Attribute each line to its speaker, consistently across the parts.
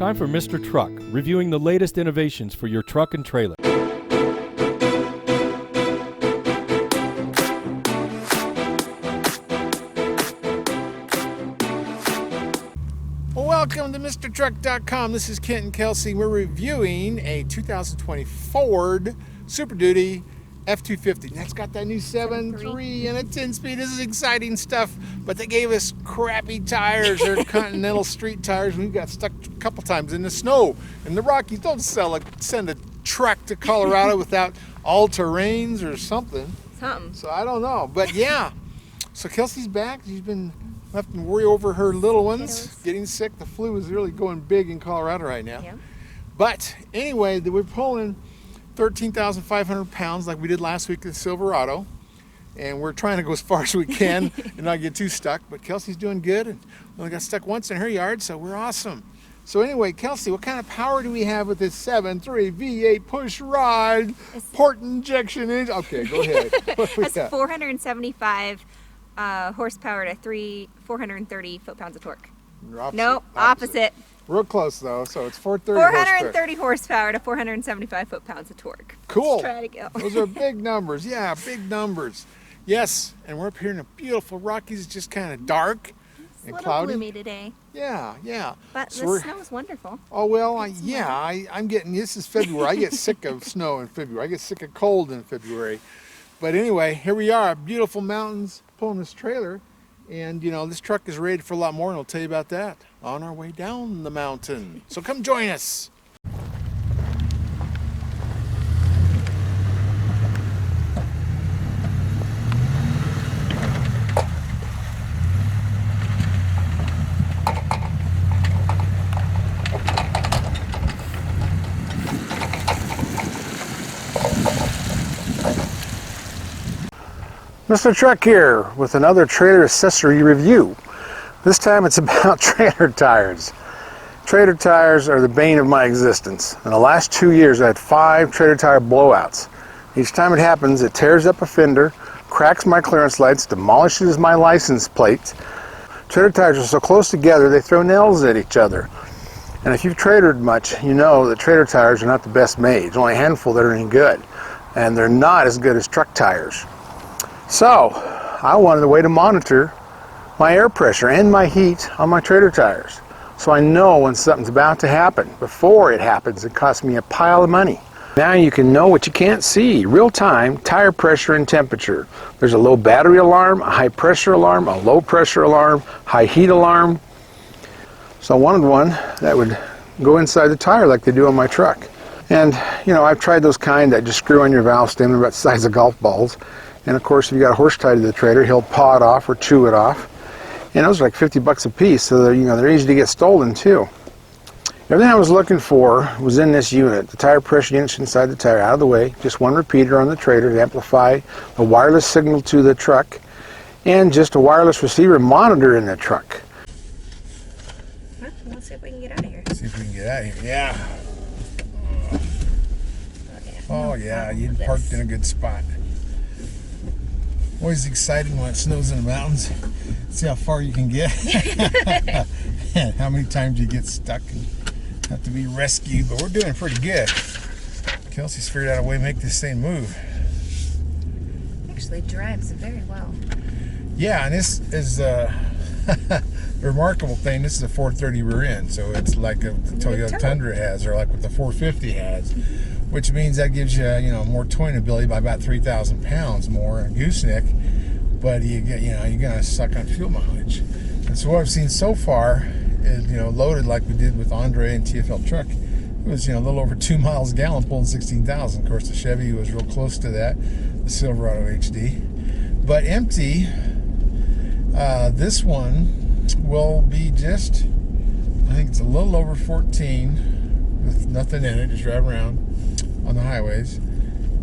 Speaker 1: Time for Mr. Truck, reviewing the latest innovations for your truck and trailer.
Speaker 2: Welcome to MrTruck.com. This is Kent and Kelsey. We're reviewing a 2020 Ford Super Duty F250. That's got that new 7.3 and a 10-speed. This is exciting stuff, but they gave us crappy tires. They're Continental Street tires. We got stuck a couple times in the snow in the Rockies. Don't send a truck to Colorado without all-terrains or something. So I don't know, but yeah. So Kelsey's back. She's been left to worry over her little ones getting sick. The flu is really going big in Colorado right now. Yeah. But anyway, we're pulling 13,500 pounds like we did last week in Silverado, and we're trying to go as far as we can and not get too stuck. But Kelsey's doing good, and only got stuck once in her yard, so we're awesome. So anyway, Kelsey, what kind of power do we have with this 7.3 V8 push rod port injection engine? Okay, go ahead.
Speaker 3: That's 475 horsepower to 430 foot-pounds of torque. Nope, opposite.
Speaker 2: Real close though, so it's 430
Speaker 3: horsepower to 475 foot-pounds of torque.
Speaker 2: Cool.
Speaker 3: Let's try to go.
Speaker 2: Those are big numbers. Yeah, big numbers. Yes, and we're up here in the beautiful Rockies. It's just kind of dark and cloudy.
Speaker 3: Gloomy today.
Speaker 2: Yeah.
Speaker 3: But the snow is wonderful.
Speaker 2: Oh well, I'm getting. This is February. I get sick of snow in February. I get sick of cold in February. But anyway, here we are, beautiful mountains, pulling this trailer. And, you know, this truck is rated for a lot more, and I'll tell you about that on our way down the mountain. So come join us. Mr. Truck here with another trailer accessory review. This time it's about trailer tires. Trailer tires are the bane of my existence. In the last 2 years I had 5 trailer tire blowouts. Each time it happens, it tears up a fender, cracks my clearance lights, demolishes my license plate. Trailer tires are so close together they throw nails at each other. And if you've trailered much, you know that trailer tires are not the best made. There's only a handful that are any good. And they're not as good as truck tires. So, I wanted a way to monitor my air pressure and my heat on my trailer tires. So I know when something's about to happen. Before it happens, it costs me a pile of money. Now you can know what you can't see. Real-time tire pressure and temperature. There's a low battery alarm, a high pressure alarm, a low pressure alarm, high heat alarm. So I wanted one that would go inside the tire like they do on my truck. And, you know, I've tried those kind that just screw on your valve stem. They're about the size of golf balls. And of course, if you got a horse tied to the trailer, he'll paw it off or chew it off. And those are like 50 bucks a piece, so they're easy to get stolen too. Everything I was looking for was in this unit. The tire pressure unit's inside the tire, out of the way. Just one repeater on the trailer to amplify the wireless signal to the truck, and just a wireless receiver monitor in the truck.
Speaker 3: Let's see if we can get out of here.
Speaker 2: See if we can get out of here. Yeah. Oh yeah, you parked in a good spot. Always exciting when it snows in the mountains. See how far you can get. And how many times you get stuck and have to be rescued. But we're doing pretty good. Kelsey's figured out a way to make this thing move.
Speaker 3: Actually drives very well.
Speaker 2: Yeah, and this is a remarkable thing. This is a 430 rear end, so it's like the Toyota Tundra has, or like what the 450 has. Which means that gives you, more towing ability by about 3,000 pounds more gooseneck, but you're gonna suck on fuel mileage. And so what I've seen so far is, loaded like we did with Andre and TFL truck, it was, a little over 2 miles a gallon pulling 16,000. Of course, the Chevy was real close to that, the Silverado HD. But empty, this one will be just, I think it's a little over 14 with nothing in it, just drive around on the highways.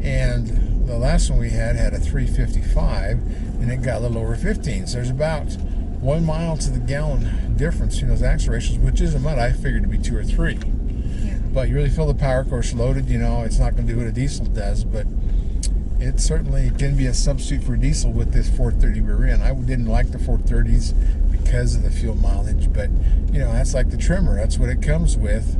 Speaker 2: And the last one we had a 355 and it got a little over 15. So there's about 1 mile to the gallon difference in those acceleration, which isn't much. I figured to be 2 or 3. Yeah. But you really feel the power. Of course, loaded, it's not going to do what a diesel does, but it certainly can be a substitute for diesel with this 430 rear end. I didn't like the 430s because of the fuel mileage. But you know, that's like the trimmer. That's what it comes with.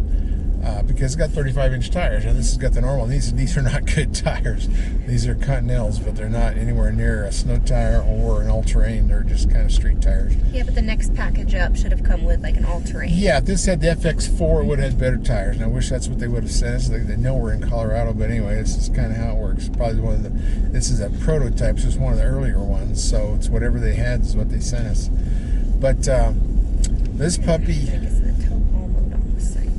Speaker 2: Because it's got 35-inch tires. Now this has got the normal. These are not good tires. These are Continentals, but they're not anywhere near a snow tire or an all-terrain. They're just kind of street tires.
Speaker 3: Yeah, but the next package up should have come with like an all-terrain.
Speaker 2: Yeah, if this had the FX4, it would have had better tires. And I wish that's what they would have sent us. They know we're in Colorado, but anyway, this is kind of how it works. Probably one of the. This is a prototype, so it's one of the earlier ones. So it's whatever they had is what they sent us. But this puppy.
Speaker 3: I guess the tow haul mode on the site.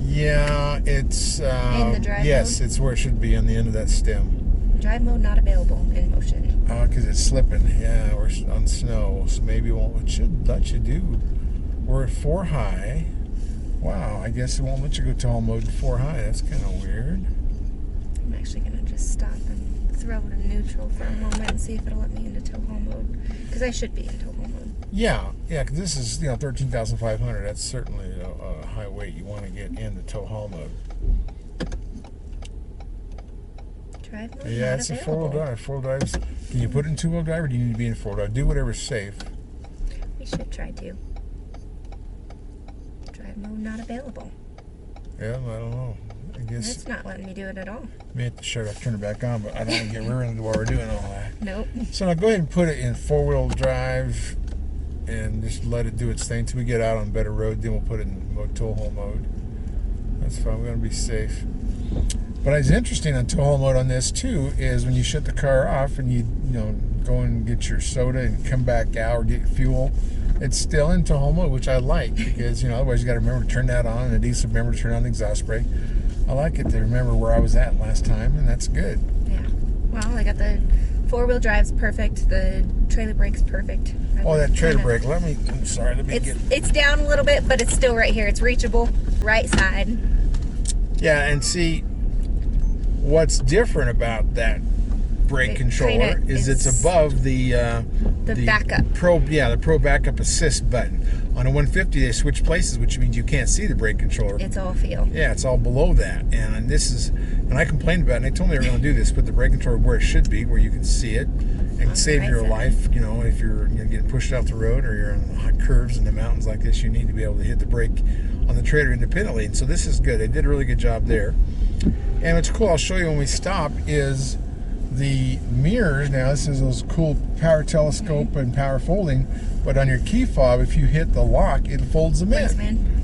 Speaker 2: Yeah, it's
Speaker 3: In the drive
Speaker 2: yes,
Speaker 3: mode?
Speaker 2: it's where it should be on the end of that stem.
Speaker 3: Drive mode not available in motion.
Speaker 2: Oh, because it's slipping. Yeah, we're on snow, so maybe it should let you do. We're at 4 high. Wow, I guess it won't let you go tall mode to 4 high. That's kind of weird.
Speaker 3: I'm actually gonna just stop and throw it in neutral for a moment and see if it'll let me into tow haul mode. Because I should be in tow haul mode.
Speaker 2: Yeah, because this is 13,500. That's certainly a high weight. You want to get into tow haul mode.
Speaker 3: Drive mode
Speaker 2: Yeah,
Speaker 3: not
Speaker 2: it's a
Speaker 3: available.
Speaker 2: 4-wheel drive. 4-wheel drive. Can you put it in 2-wheel drive, or do you need to be in 4-wheel drive? Do whatever's safe.
Speaker 3: We should try to. Drive mode not available.
Speaker 2: Yeah, I don't know. I guess
Speaker 3: It's not letting me do it at all.
Speaker 2: may have to shut off, turn it back on, but I don't want to get ruined while we're doing all that.
Speaker 3: Nope.
Speaker 2: So now go ahead and put it in 4-wheel drive and just let it do its thing till we get out on better road. Then we'll put it in tow haul mode. That's fine. We're going to be safe. But it's interesting on tow haul mode on this too is when you shut the car off and you go and get your soda and come back out or get fuel, it's still in tow haul mode, which I like because otherwise you got to remember to turn that on, and a decent remember to turn on the exhaust brake. I like it to remember where I was at last time, and that's good.
Speaker 3: Yeah. Well, I got the 4-wheel drive's perfect. The trailer brake's perfect.
Speaker 2: Oh, that trailer brake. Let me get.
Speaker 3: It's down a little bit, but it's still right here. It's reachable. Right side.
Speaker 2: Yeah, and see, what's different about that brake controller is it's above the
Speaker 3: backup.
Speaker 2: The Pro Backup Assist button. On a 150, they switch places, which means you can't see the brake controller.
Speaker 3: It's all feel.
Speaker 2: Yeah, it's all below that. And I complained about it, and they told me they were going to do this, put the brake controller where it should be, where you can see it, and save your life. If you're getting pushed off the road or you're on hot curves in the mountains like this, you need to be able to hit the brake on the trailer independently. And so this is good. They did a really good job there. And what's cool, I'll show you when we stop, is the mirrors. Now this is those cool power telescope and power folding, but on your key fob, if you hit the lock, it folds them in,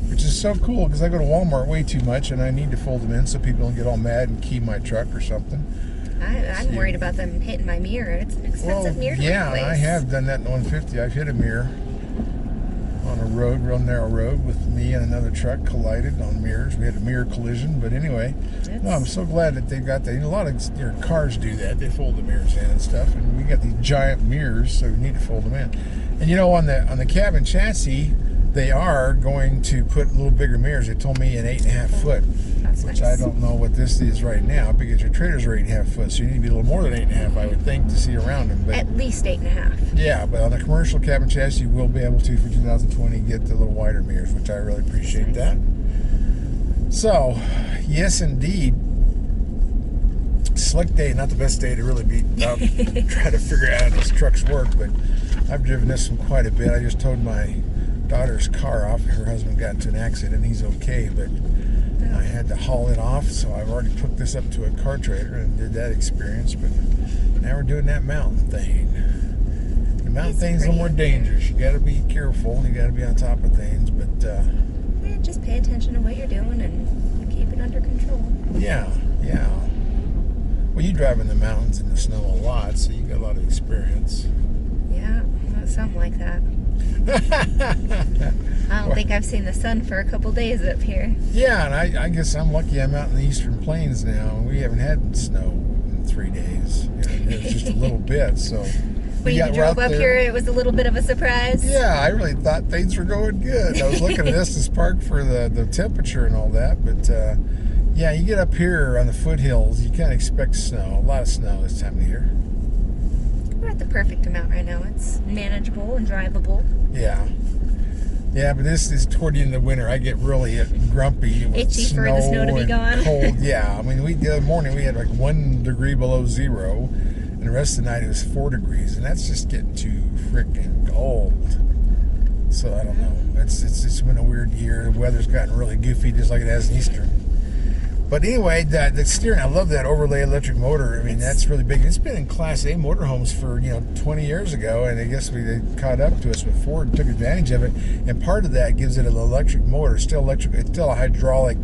Speaker 2: which is so cool because I go to Walmart way too much and I need to fold them in so people don't get all mad and key my truck or something.
Speaker 3: I'm worried about them hitting my mirror. It's an expensive mirror to replace.
Speaker 2: I have done that in the 150. I've hit a mirror on a road, real narrow road, with me and another truck collided on mirrors. We had a mirror collision, but anyway, I'm so glad that they've got that. A lot of your cars do that. They fold the mirrors in and stuff, and we got these giant mirrors, so we need to fold them in. And on the cabin chassis, they are going to put a little bigger mirrors. They told me an 8.5 foot, which I don't know what this is right now because your trailers are 8.5 foot, so you need to be a little more than 8.5, I would think, to see around them. But
Speaker 3: at least 8.5.
Speaker 2: Yeah, but on the commercial cabin chassis, you will be able to, for 2020, get the little wider mirrors, which I really appreciate that. So, yes, indeed. Slick day, not the best day to really be out trying to figure out how these trucks work, but I've driven this one quite a bit. I just towed my daughter's car off. Her husband got into an accident. He's okay, but I had to haul it off, so I've already took this up to a car trailer and did that experience, but now we're doing that mountain thing. The mountain thing's a little more dangerous. You got to be careful. You got to be on top of things, but
Speaker 3: just pay attention to what you're doing and keep it under control.
Speaker 2: Yeah. Well, you drive in the mountains in the snow a lot, so you got a lot of experience.
Speaker 3: Yeah, something like that. I don't think I've seen the sun for a couple days up here.
Speaker 2: Yeah, and I guess I'm lucky I'm out in the eastern plains now, and we haven't had snow in 3 days. It was just a little bit, so...
Speaker 3: When you drove up here, it was a little bit of a surprise?
Speaker 2: Yeah, I really thought things were going good. I was looking at Estes Park for the temperature and all that, but yeah, you get up here on the foothills, you can't expect snow. A lot of snow this time of year.
Speaker 3: We're at the perfect amount right now. It's manageable and drivable.
Speaker 2: Yeah, but this is toward the end of the winter. I get really grumpy with
Speaker 3: itchy for the snow to be gone.
Speaker 2: Cold. Yeah, I mean, the other morning we had like 1 degree below zero, and the rest of the night it was 4 degrees, and that's just getting too freaking cold. So I don't know. It's been a weird year. The weather's gotten really goofy, just like it has in Eastern. But anyway, the steering, I love that overlay electric motor. I mean, that's really big. It's been in Class A motorhomes for 20 years ago, and I guess they caught up to us. But Ford took advantage of it, and part of that gives it an electric motor. Still electric. It's still a hydraulic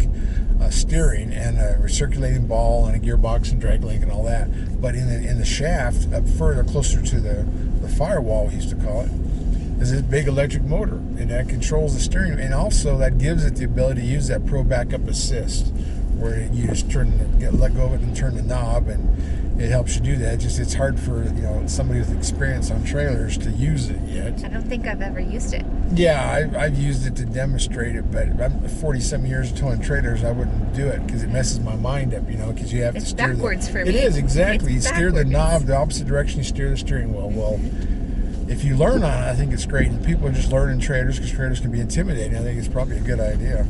Speaker 2: steering and a recirculating ball and a gearbox and drag link and all that. But in the shaft, up further, closer to the firewall, we used to call it, is this big electric motor, and that controls the steering, and also that gives it the ability to use that Pro Backup Assist, where you just let go of it and turn the knob, and it helps you do that. It's hard for somebody with experience on trailers to use it yet.
Speaker 3: I don't think I've ever used it.
Speaker 2: Yeah, I've used it to demonstrate it, but I'm 40-some years of towing trailers. I wouldn't do it because it messes my mind up, because you have to steer
Speaker 3: backwards for me.
Speaker 2: It is, exactly.
Speaker 3: It's
Speaker 2: you steer the
Speaker 3: backwards.
Speaker 2: knob the opposite direction you steer the steering wheel. Well, if you learn on it, I think it's great. And people are just learning trailers because trailers can be intimidating. I think it's probably a good idea.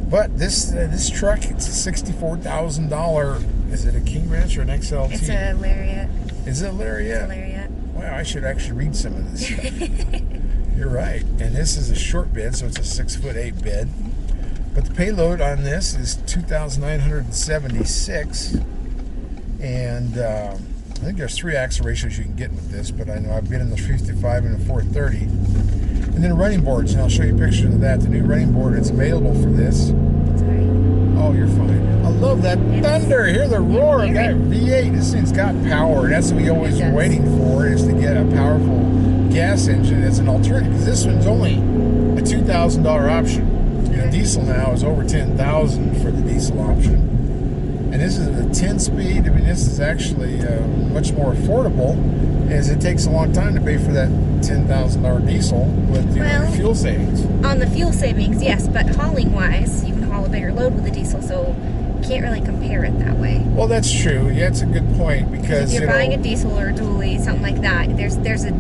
Speaker 2: But this truck, it's a $64,000. Is it a King Ranch or an XLT?
Speaker 3: It's a Lariat.
Speaker 2: Is it a Lariat?
Speaker 3: It's a Lariat.
Speaker 2: Wow, I should actually read some of this stuff. You're right. And this is a short bed, so it's a 6'8" bed. But the payload on this is 2,976. And I think there's 3 axle ratios you can get with this, but I know I've been in the 355 and the 430. And then running boards, and I'll show you pictures of that. The new running board, it's available for this.
Speaker 3: Sorry.
Speaker 2: Oh, you're fine. I love that thunder. Hear the roar of that V8. This thing's got power. And that's what we always are waiting for, is to get a powerful gas engine as an alternative. Because this one's only a $2,000 option. Diesel now is over $10,000 for the diesel option. And this is a 10-speed. I mean, this is actually much more affordable, as it takes a long time to pay for that $10,000 diesel with the fuel savings.
Speaker 3: On the fuel savings, yes, but hauling-wise, you can haul a bigger load with a diesel, so you can't really compare it that way.
Speaker 2: Well, that's true. Yeah, it's a good point, because
Speaker 3: if you're buying a diesel or a dually, something like that, there's a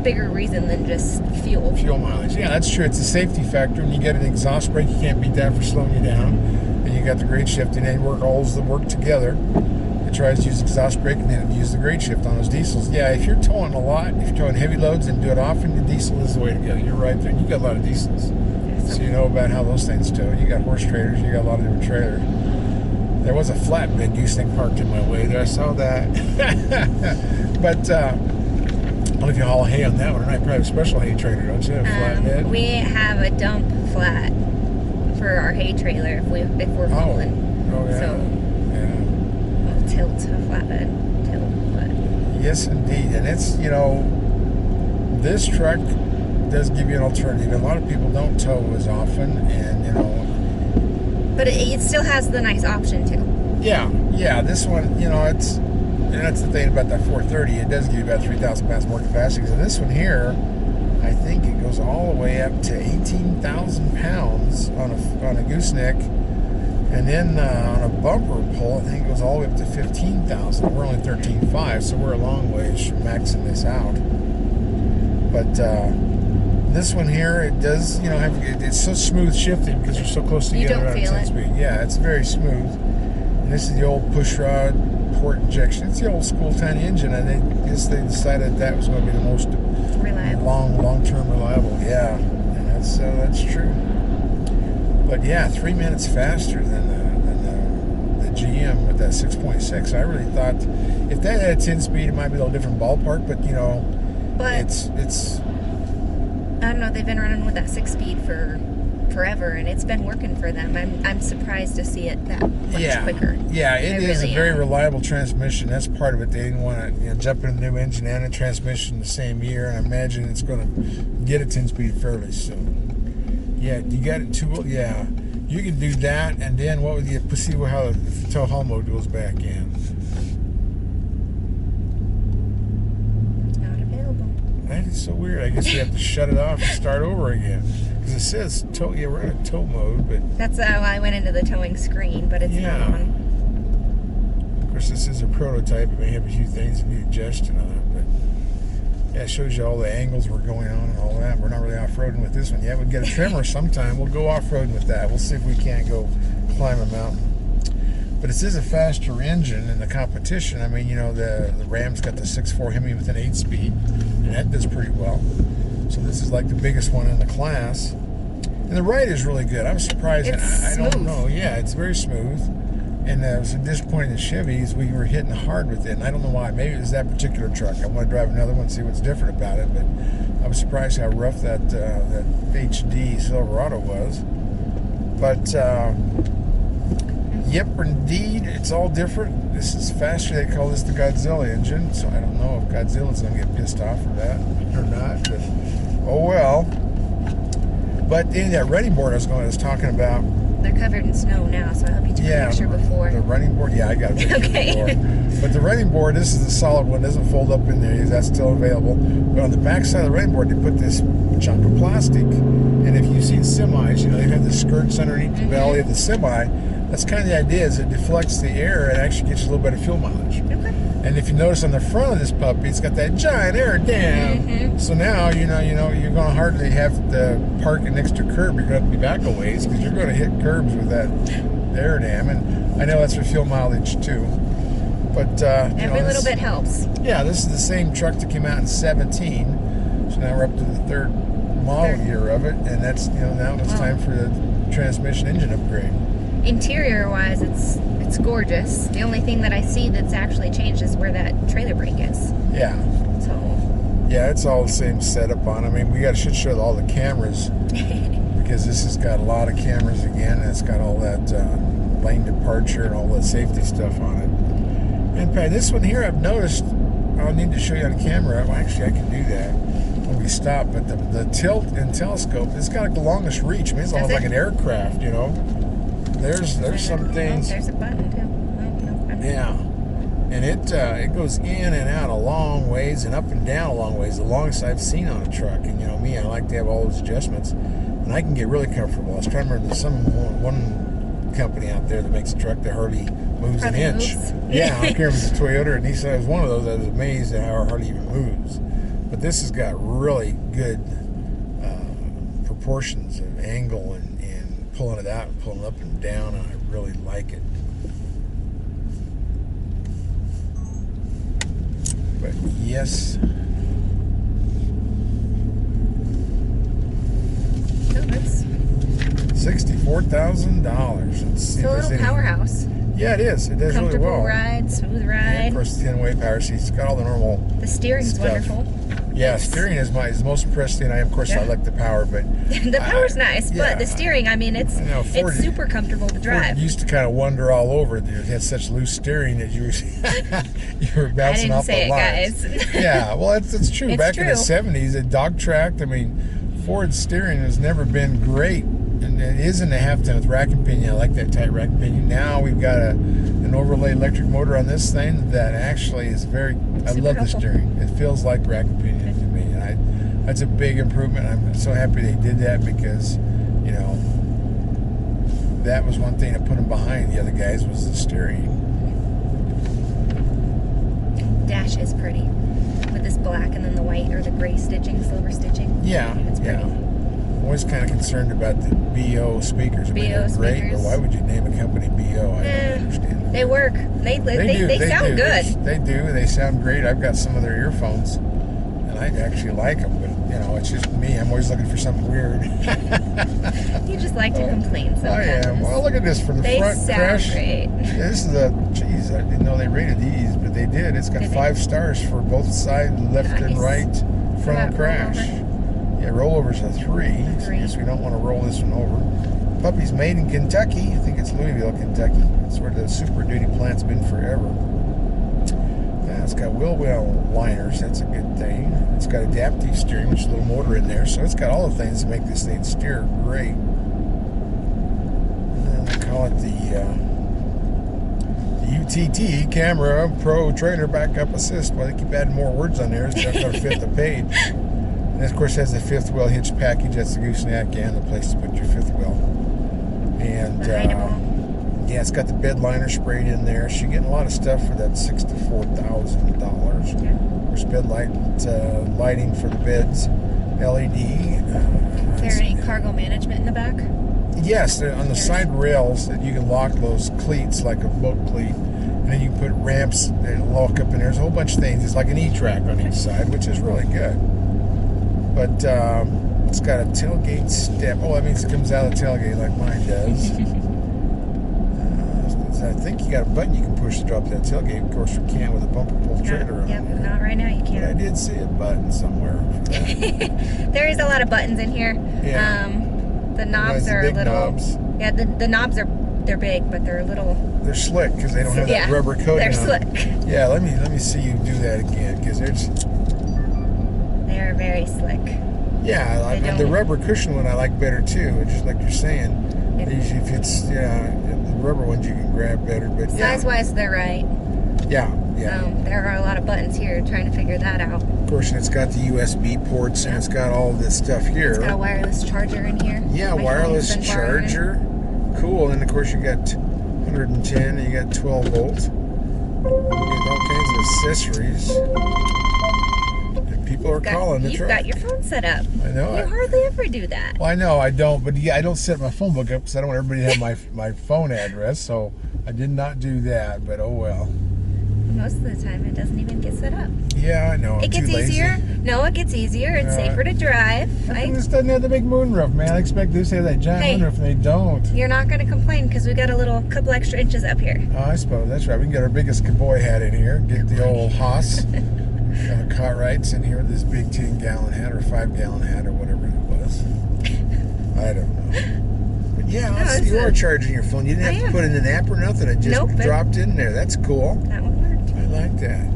Speaker 3: bigger reason than just fuel.
Speaker 2: Fuel mileage. Yeah, that's true. It's a safety factor. When you get an exhaust brake, you can't beat that for slowing you down. And you got the grade shift, and then all the work together. It tries to use exhaust brake, and then it uses the grade shift on those diesels. Yeah, if you're towing a lot, if you're towing heavy loads and do it often, the diesel is the way to go. You're right there. You got a lot of diesels, so you know about how those things tow. You got horse trailers. You got a lot of different trailers. There was a flatbed gooseneck parked in my way there. I saw that. But I don't know if you haul hay on that one or not. You probably have a special hay trailer, don't you? A flatbed.
Speaker 3: We have a dump flat for our hay trailer if we're hauling.
Speaker 2: Oh yeah.
Speaker 3: So we'll tilt to a flatbed.
Speaker 2: Yes, indeed. And it's, this truck does give you an alternative. A lot of people don't tow as often, and
Speaker 3: But it still has the nice option too.
Speaker 2: Yeah. This one, it's, and that's the thing about that 430. It does give you about 3,000 pounds more capacity. So this one here, I think it goes all the way up to 18,000 pounds on a gooseneck. And then on a bumper pull, I think it goes all the way up to 15,000. We're only 13.5, so we're a long ways from maxing this out. But this one here, it does, it's so smooth shifting because you're so close together on 10 speed. Yeah, it's very smooth. And this is the old push rod port injection. It's the old school tiny engine, and I guess they decided that was going to be the most reliable, long-term reliable. Yeah, and that's true. But yeah, 3 minutes faster than the GM with that 6.6. I really thought if that had 10-speed, it might be a little different ballpark. But it's.
Speaker 3: I don't know. They've been running with that 6-speed for forever, and it's been working for them. I'm surprised to see it that much quicker.
Speaker 2: Yeah, it is a very reliable transmission. That's part of it. They didn't want to jump in a new engine and a transmission the same year, and I imagine it's going to get a 10-speed fairly soon. Yeah, you got it too. Yeah, you can do that, and then what would you see how the tow haul mode goes back in?
Speaker 3: Not available.
Speaker 2: That is so weird. I guess we have to shut it off and start over again because it says tow. Yeah, we're in a tow mode, but
Speaker 3: that's how I went into the towing screen, but it's not on.
Speaker 2: Of course, this is a prototype. It may have a few things that need adjusting on it, but. Yeah, it shows you all the angles we're going on and all that. We're not really off-roading with this one yet. We'll get a trimmer sometime. We'll go off-roading with that. We'll see if we can't go climb a mountain. But this is a faster engine in the competition. I mean, the Ram's got the 6.4 Hemi with an 8-speed, and that does pretty well. So this is like the biggest one in the class. And the ride is really good. I'm surprised. I don't know. Yeah, it's very smooth. And I was disappointed in the Chevys. We were hitting hard with it, and I don't know why. Maybe it was that particular truck. I want to drive another one and see what's different about it. But I was surprised how rough that HD Silverado was. But yep, indeed, it's all different. This is faster. They call this the Godzilla engine, so I don't know if Godzilla's going to get pissed off for that or not. But oh well. But in that running board I was talking about.
Speaker 3: They're covered in snow now, so I hope you took a picture before.
Speaker 2: The running board, yeah, I got a picture before. But the running board, this is the solid one, doesn't fold up in there. That's still available. But on the back side of the running board, they put this chunk of plastic. And if you've seen semis, they have the skirts underneath the belly of the semi. That's kind of the idea, is it deflects the air and actually gets you a little bit of fuel mileage. Okay. And if you notice on the front of this puppy, it's got that giant air dam. So now, you're going to hardly have to park it next to a curb. You're going to have to be back a ways because you're going to hit curbs with that air dam. And I know that's for fuel mileage too. But
Speaker 3: every little bit helps.
Speaker 2: Yeah, this is the same truck that came out in 17. So now we're up to the third model year of it, and that's now it's time for the transmission engine upgrade.
Speaker 3: Interior wise, it's gorgeous. The only thing that I see that's actually changed is where that trailer brake is.
Speaker 2: Yeah.
Speaker 3: So.
Speaker 2: Yeah, it's all the same setup on. I mean, we should show all the cameras because this has got a lot of cameras again, and it's got all that lane departure and all that safety stuff on it. And this one here, I've noticed. I'll need to show you on camera. Well, actually, I can do that when we stop. But the tilt and telescope, it's got the longest reach. I mean, it's almost like an aircraft, There's some things.
Speaker 3: There's a button too.
Speaker 2: Yeah, and it goes in and out a long ways and up and down a long ways. The longest I've seen on a truck. And me, I like to have all those adjustments, and I can get really comfortable. I was trying to remember there's one company out there that makes a truck that hardly moves an inch. Yeah, I can't remember the Toyota or Nissan. It was one of those. I was amazed at how it hardly even moves. But this has got really good proportions of angle and pulling it out and pulling up and down, and I really like it. But yes.
Speaker 3: Oh, that's
Speaker 2: $64,000. Let's see.
Speaker 3: It's a little powerhouse.
Speaker 2: Yeah, it is. It does really well.
Speaker 3: Comfortable ride, smooth ride.
Speaker 2: Yeah, of course, the 10-way power seats. It's got all the normal.
Speaker 3: The steering's wonderful.
Speaker 2: Yeah, steering is the most impressed thing. I like the power, but
Speaker 3: the power's nice. But the steering, I mean, it's super comfortable to drive.
Speaker 2: Ford used to kind of wander all over. It had such loose steering that you were bouncing off the lines.
Speaker 3: Guys.
Speaker 2: Yeah, well, it's true.
Speaker 3: It's
Speaker 2: Back
Speaker 3: true.
Speaker 2: in the 70s, it dog tracked. I mean, Ford's steering has never been great, and it isn't a half-ton with rack and pinion. I like that tight rack and pinion. Now we've got an overlay electric motor on this thing that actually is I love the steering. It feels like rack and pinion to me, and that's a big improvement. I'm so happy they did that because, that was one thing that put them behind the other guys was the steering.
Speaker 3: Dash is pretty with this black and then the white or the gray stitching, silver stitching.
Speaker 2: Yeah,
Speaker 3: it's pretty.
Speaker 2: I'm always kind of concerned about the BO speakers. I mean, they're great, but why would you name a company BO? I don't understand.
Speaker 3: They work. They sound good.
Speaker 2: They do. They sound great. I've got some of their earphones, and I actually like them. But it's just me. I'm always looking for something weird.
Speaker 3: You just like to complain sometimes.
Speaker 2: I am. Well, look at this for the front crash.
Speaker 3: They sound great.
Speaker 2: This is geez, I didn't know they rated these, but they did. It's got 5 stars for both sides, left and right frontal crash. Yeah, rollover's a 3. So I guess we don't want to roll this one over. Puppy's made in Kentucky. I think it's Louisville, Kentucky. That's where the Super Duty plant's been forever. It's got wheel well liners. That's a good thing. It's got adaptive steering, which is a little motor in there. So it's got all the things to make this thing steer great. And then they call it the UTT Camera Pro Trailer Backup Assist. Well, they keep adding more words on there. It's just going to fit the page. And of course, it has the 5th wheel hitch package. That's the gooseneck and the place to put your 5th wheel. And yeah, it's got the bed liner sprayed in there. So you're getting a lot of stuff for that $64,000.
Speaker 3: Yeah.
Speaker 2: Of course, bed lighting for the beds, LED.
Speaker 3: Is there any cargo management in the back?
Speaker 2: Yes, on the side rails that you can lock those cleats like a boat cleat. And then you can put ramps that lock up in there. There's a whole bunch of things. It's like an E-track on each side, which is really good. But it's got a tailgate step. Oh, that means it comes out of the tailgate like mine does. I think you got a button you can push to drop that tailgate. Of course, you can't with a bumper pull trailer.
Speaker 3: Yep, not right now. You can't.
Speaker 2: But I did see a button somewhere.
Speaker 3: There is a lot of buttons in here.
Speaker 2: Yeah.
Speaker 3: The knobs are a little.
Speaker 2: Knobs.
Speaker 3: Yeah, the knobs they're big, but they're a little.
Speaker 2: They're slick because they don't have that rubber coating.
Speaker 3: They're slick.
Speaker 2: Yeah, let me see you do that again because
Speaker 3: they are very slick.
Speaker 2: Yeah, the rubber cushion one I like better too. Just like you're saying, usually if it's the rubber ones you can grab better. But
Speaker 3: size-wise, they're right.
Speaker 2: Yeah.
Speaker 3: There are a lot of buttons here. Trying to figure that out.
Speaker 2: Of course, and it's got the USB ports and it's got all this stuff here.
Speaker 3: It's got a wireless charger in here.
Speaker 2: Yeah, wireless charger. Cool. And of course, you got 110 and you got 12 volts. You get all kinds of accessories. People are calling the truck.
Speaker 3: You've got your phone set up.
Speaker 2: I know.
Speaker 3: You hardly ever do that.
Speaker 2: Well, I know I don't, but I don't set my phone book up because I don't want everybody to have my phone address. So I did not do that. But oh well.
Speaker 3: Most of the time, it doesn't even get set up.
Speaker 2: Yeah, I know.
Speaker 3: It gets easier. No, it gets easier. It's safer to drive.
Speaker 2: This doesn't have the big moonroof, man. I expect this to have that giant moonroof, and they don't.
Speaker 3: You're not going to complain because we got a couple extra inches up here.
Speaker 2: Oh, I suppose that's right. We can get our biggest cowboy hat in here. Get the old Haas. Cartwright's in here with this big 10-gallon hat or 5-gallon hat or whatever it was. I don't know. But yeah, you are charging your phone. You didn't have to put in an app or nothing. It just dropped in there. That's cool.
Speaker 3: That one worked.
Speaker 2: I like that.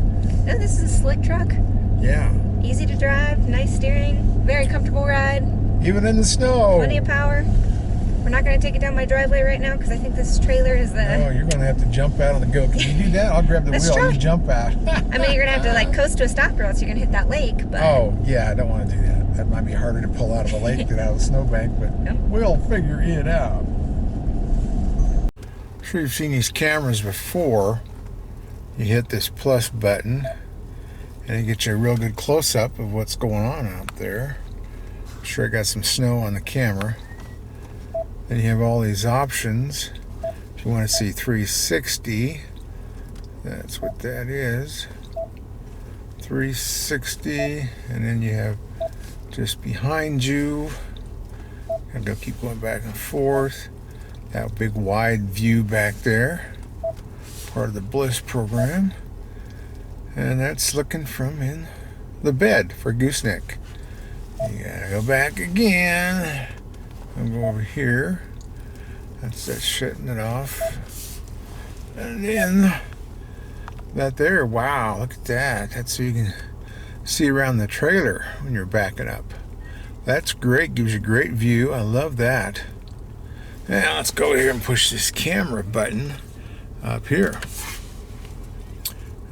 Speaker 3: No, this is a slick truck.
Speaker 2: Yeah.
Speaker 3: Easy to drive, nice steering, very comfortable ride.
Speaker 2: Even in the snow.
Speaker 3: Plenty of power. We're not going to take it down my driveway right now because I think this trailer is the...
Speaker 2: Oh, you're going to have to jump out on the go. Can you do that? I'll grab the wheel and you jump out.
Speaker 3: I mean, you're going to have to coast to a stop or else you're going to hit that lake. But...
Speaker 2: Oh, yeah, I don't want to do that. That might be harder to pull out of a lake than out of a snowbank, but we'll figure it out. I'm sure you've seen these cameras before. You hit this plus button and it gets you a real good close-up of what's going on out there. I'm sure I got some snow on the camera. Then you have all these options. If you want to see 360, that's what that is. 360, and then you have just behind you. And they'll keep going back and forth. That big wide view back there. Part of the Bliss program. And that's looking from in the bed for gooseneck. You gotta go back again. I'll go over here. That's shutting it off. And then that there, wow, look at that. That's so you can see around the trailer when you're backing up. That's great, gives you a great view. I love that. Now let's go here and push this camera button up here.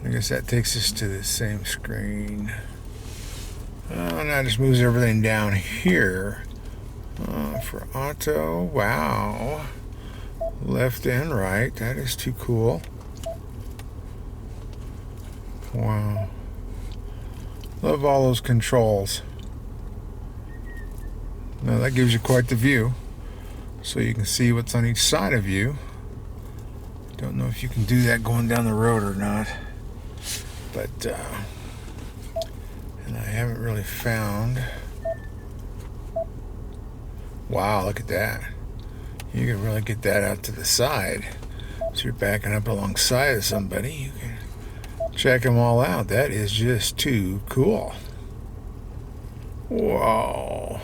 Speaker 2: I guess that takes us to the same screen. And that just moves everything down here. For auto, wow. Left and right, that is too cool. Wow. Love all those controls. Now that gives you quite the view. So you can see what's on each side of you. Don't know if you can do that going down the road or not. But, and I haven't really found. Wow, look at that. You can really get that out to the side. So you're backing up alongside of somebody. You can check them all out. That is just too cool. Wow.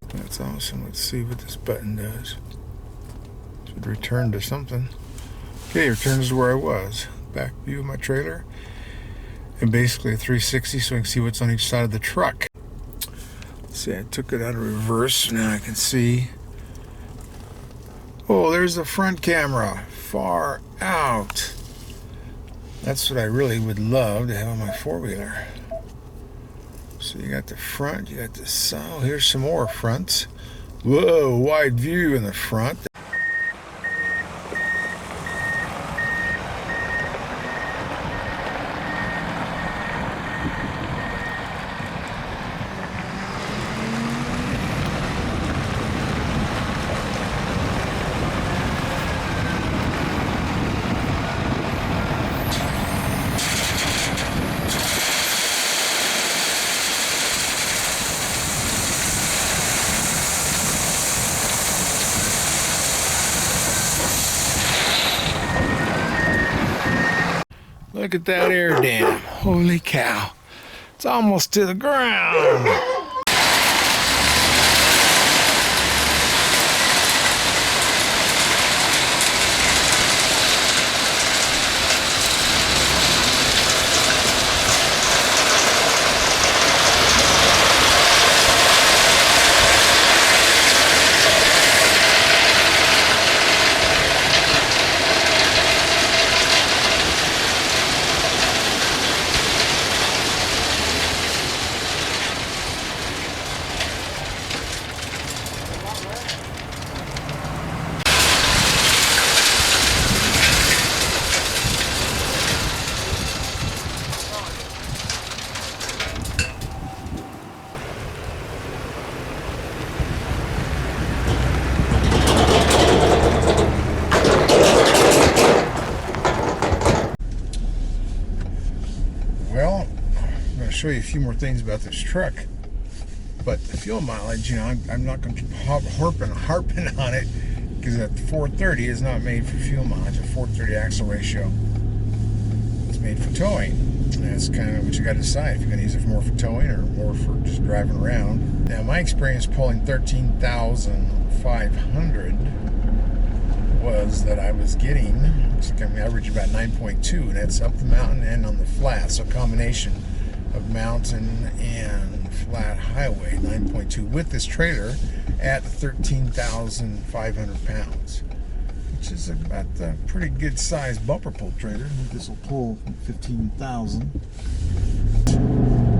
Speaker 2: That's awesome. Let's see what this button does. Should return to something. Okay, returns to where I was. Back view of my trailer. And basically a 360 so I can see what's on each side of the truck. See, I took it out of reverse. Now I can see. Oh, there's the front camera. Far out. That's what I really would love to have on my four-wheeler. So you got the front, you got the side. Oh, here's some more fronts. Whoa, wide view in the front.
Speaker 4: Look at that air dam. Holy cow. It's almost to the ground. Well, I'm going to show you a few more things about this truck. But the fuel mileage, you know, I'm not going to keep harping on it, because that 430 is not made for fuel mileage. A 430 axle ratio is made for towing. And that's kind of what you got to decide, if you're going to use it more for towing or more for just driving around. Now, my experience pulling 13,500 was that I was getting, looks like I'm averaging about 9.2, and that's up the mountain and on the flat. So a combination of mountain and flat highway, 9.2 with this trailer at 13,500 pounds, which is about a pretty good size bumper pull trailer. I think this will pull 15,000.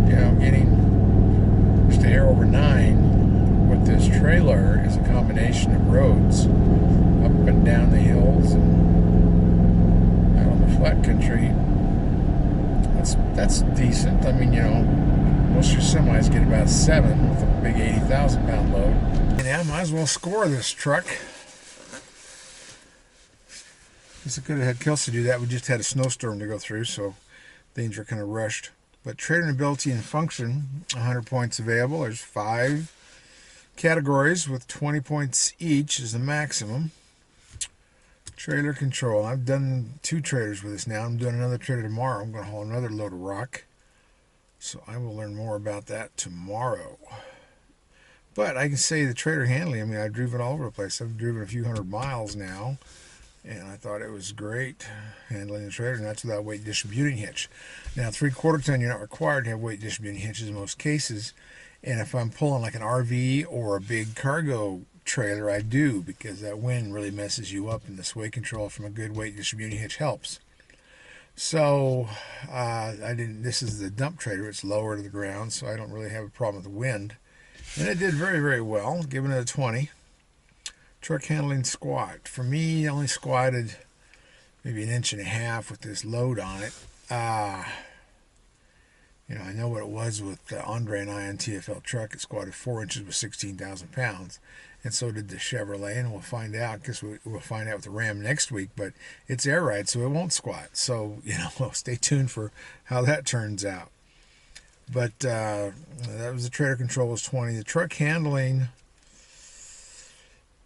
Speaker 4: Yeah, I'm getting just a hair over 9 with this trailer. Is a combination of roads up and down the hills and out on the flat country. That's decent. I mean, you know, most of your semis get about 7 with a big 80,000 pound load. And I might as well score this truck. Guess I could have had Kelsey do that. We just had a snowstorm to go through, so things are kind of rushed. But trailer ability and function, 100 points available. There's 5 categories with 20 points each is the maximum. Trailer control. I've done 2 trailers with this now. I'm doing another trailer tomorrow. I'm going to haul another load of rock. So I will learn more about that tomorrow. But I can say the trailer handling, I mean, I've driven all over the place. I've driven a few hundred miles now, and I thought it was great handling the trailer, and that's without weight distributing hitch. Now, 3/4 ton, you're not required to have weight distributing hitches in most cases. And if I'm pulling like an RV or a big cargo trailer, I do, because that wind really messes you up, and the sway control from a good weight distributing hitch helps. So this is the dump trailer. It's lower to the ground, so I don't really have a problem with the wind. And it did very, very well, giving it a 20. Truck handling squat. For me, I only squatted maybe 1.5 inches with this load on it. You know, I know what it was with the Andre and I on TFL truck. It squatted 4 inches with 16,000 pounds. And so did the Chevrolet, and we'll find out. I guess we'll find out with the Ram next week, but it's air ride, so it won't squat. So, you know, stay tuned for how that turns out. But that was the trailer control was 20. The truck handling,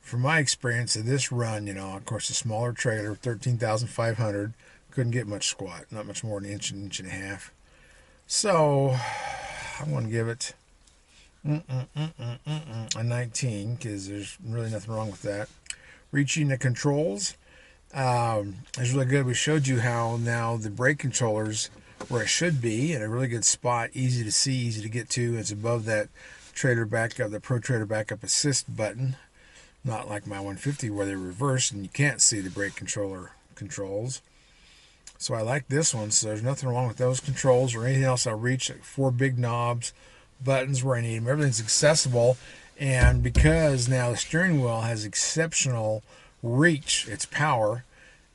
Speaker 4: from my experience of this run, you know, of course, a smaller trailer, 13,500, couldn't get much squat, not much more than 1.5 inches. So I'm going to give it a 19, because there's really nothing wrong with that. Reaching the controls is really good. We showed you how now the brake controllers where it should be in a really good spot, easy to see, easy to get to. It's above that trailer backup, the Pro Trailer Backup Assist button, not like my 150 where they're reversed and you can't see the brake controller controls. So I like this one, so there's nothing wrong with those controls or anything else I reach. Like 4 big knobs, buttons where I need them. Everything's accessible, and because now the steering wheel has exceptional reach, its power,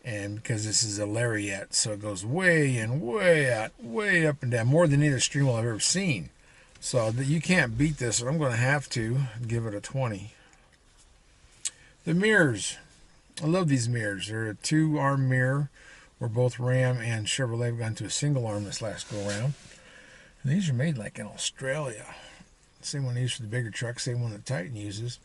Speaker 4: and because this is a lariat, so it goes way in, way out, way up and down, more than any other steering wheel I've ever seen. So you can't beat this, so I'm going to have to give it a 20. The mirrors. I love these mirrors. They're a 2-arm mirror, where both Ram and Chevrolet have gone to a single arm this last go around. And these are made like in Australia. Same one used for the bigger trucks, same one that Titan uses.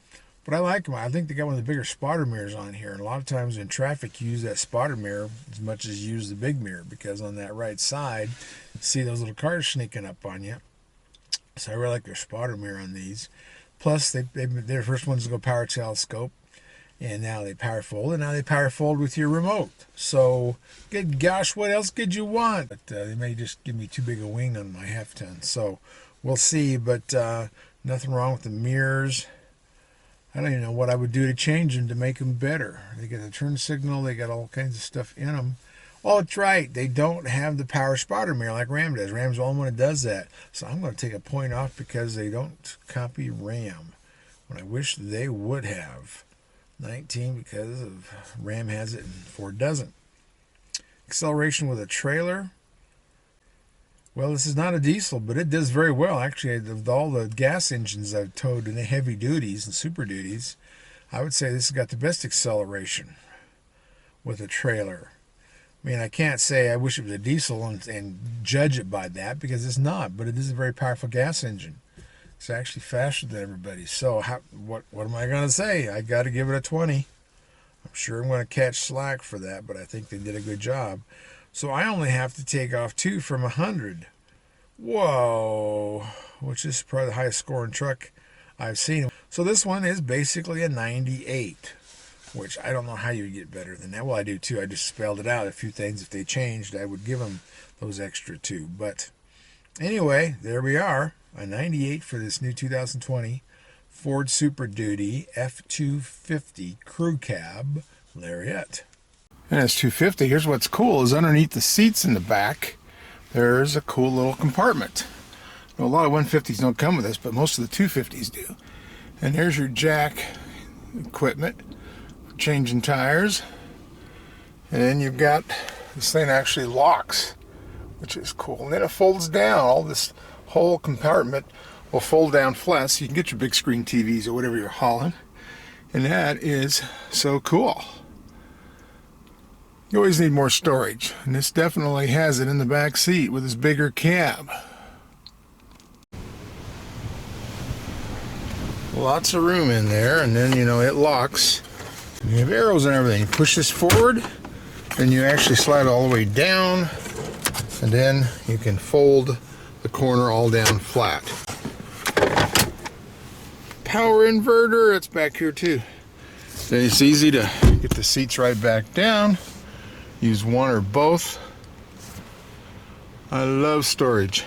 Speaker 4: But I like them. I think they got one of the bigger spotter mirrors on here. And a lot of times in traffic, you use that spotter mirror as much as you use the big mirror, because on that right side, see those little cars sneaking up on you. So I really like their spotter mirror on these. Plus, they're the first ones to go power telescope. And now they power fold. And now they power fold with your remote. So, good gosh, what else could you want? But they may just give me too big a wing on my half-ton. So, we'll see. But nothing wrong with the mirrors. I don't even know what I would do to change them to make them better. They got a turn signal. They got all kinds of stuff in them. Oh, it's right. They don't have the power spotter mirror like Ram does. Ram's the only one that does that. So I'm going to take a point off because they don't copy Ram. When I wish they would have. 19 because of Ram has it and Ford doesn't. Acceleration with a trailer. Well, this is not a diesel, but it does very well. Actually, of all the gas engines I've towed in the heavy duties and super duties, I would say this has got the best acceleration with a trailer. I mean, I can't say I wish it was a diesel and judge it by that, because it's not, but it is a very powerful gas engine. It's actually faster than everybody. So what am I going to say? I got to give it a 20. I'm sure I'm going to catch slack for that, but I think they did a good job. So I only have to take off 2 from 100. Whoa, which is probably the highest scoring truck I've seen. So this one is basically a 98, which I don't know how you would get better than that. Well, I do too. I just spelled it out. A few things, if they changed, I would give them those extra 2. But anyway, there we are. A 98 for this new 2020 Ford Super Duty F250 Crew Cab Lariat.
Speaker 2: And it's 250. Here's what's cool is underneath the seats in the back, there's a cool little compartment. Now, a lot of 150s don't come with this, but most of the 250s do. And here's your jack equipment for changing tires. And then you've got this thing actually locks, which is cool. And then it folds down. All this whole compartment will fold down flat, so you can get your big screen TVs or whatever you're hauling. And that is so cool. You always need more storage, and this definitely has it in the back seat with this bigger cab. Lots of room in there, and then, you know, it locks. And you have arrows and everything. You push this forward, then you actually slide all the way down, and then you can fold the corner all down flat. Power inverter, it's back here too. Then it's easy to get the seats right back down. Use one or both. I love storage.